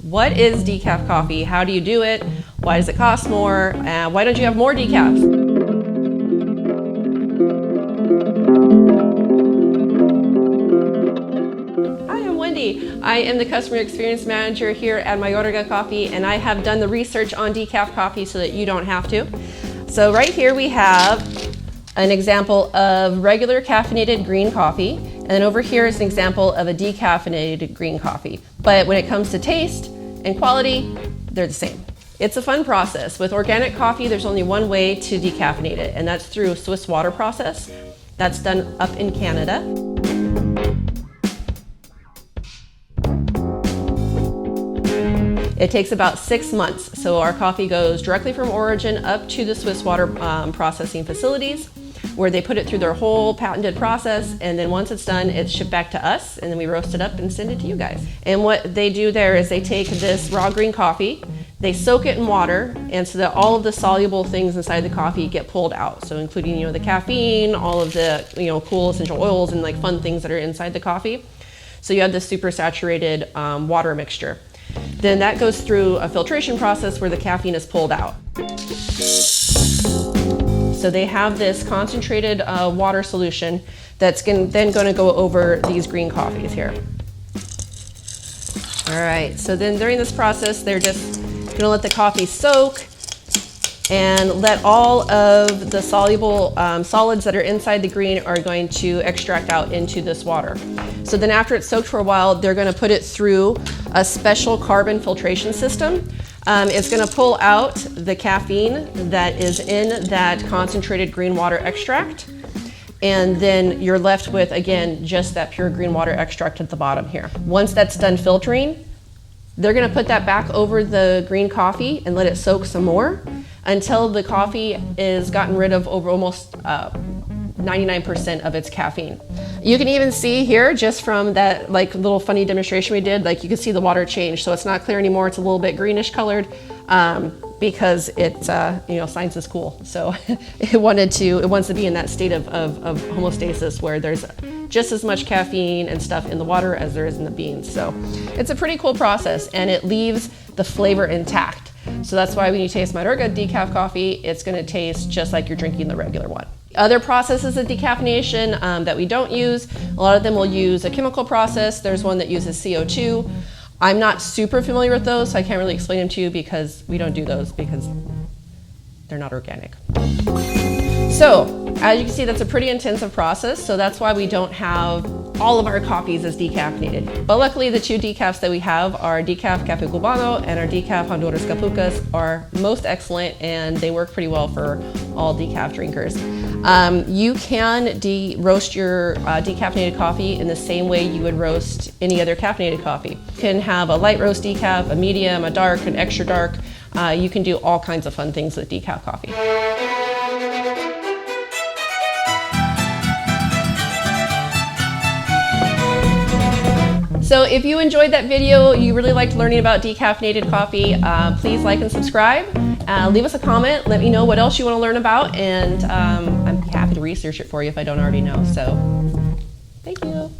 What is decaf coffee? How do you do it? Why does it cost more? Why don't you have more decaf? Hi, I'm Wendy. I am the Customer Experience Manager here at Mayorga Coffee, and I have done the research on decaf coffee so that you don't have to. So right here we have an example of regular caffeinated green coffee, and then over here is an example of a decaffeinated green coffee. But when it comes to taste and quality, they're the same. It's a fun process. With organic coffee, there's only one way to decaffeinate it, and that's through a Swiss water process. That's done up in Canada. It takes about 6 months, so our coffee goes directly from origin up to the Swiss water processing facilities, where they put it through their whole patented process, and then once it's done, it's shipped back to us, and then we roast it up and send it to you guys. And what they do there is they take this raw green coffee, they soak it in water, and so that all of the soluble things inside the coffee get pulled out. So including, the caffeine, all of the, cool essential oils and like fun things that are inside the coffee. So you have this super saturated water mixture. Then that goes through a filtration process where the caffeine is pulled out. So they have this concentrated water solution that's then going to go over these green coffees here. All right, so then during this process, they're just going to let the coffee soak and let all of the soluble solids that are inside the green are going to extract out into this water. So then after it's soaked for a while, they're going to put it through a special carbon filtration system. It's going to pull out the caffeine that is in that concentrated green water extract. And then you're left with, again, just that pure green water extract at the bottom here. Once that's done filtering, they're going to put that back over the green coffee and let it soak some more until the coffee is gotten rid of over almost 99% of its caffeine. You can even see here, just from that little funny demonstration we did, you can see the water change. So it's not clear anymore. It's a little bit greenish colored because it's, science is cool. So it wants to be in that state of homeostasis where there's just as much caffeine and stuff in the water as there is in the beans. So it's a pretty cool process, and it leaves the flavor intact. So that's why when you taste Mayorga decaf coffee, it's going to taste just like you're drinking the regular one. Other processes of decaffeination that we don't use, a lot of them will use a chemical process. There's one that uses CO2. I'm not super familiar with those, so I can't really explain them to you because we don't do those because they're not organic. So, as you can see, that's a pretty intensive process, so that's why we don't have all of our coffees as decaffeinated. But luckily, the two decafs that we have, our decaf Café Cubano and our decaf Honduras Capucas, are most excellent, and they work pretty well for all decaf drinkers. You can roast your decaffeinated coffee in the same way you would roast any other caffeinated coffee. You can have a light roast decaf, a medium, a dark, an extra dark. You can do all kinds of fun things with decaf coffee. So if you enjoyed that video, you really liked learning about decaffeinated coffee, please like and subscribe. Leave us a comment, let me know what else you want to learn about, and I'm happy to research it for you if I don't already know. So, thank you.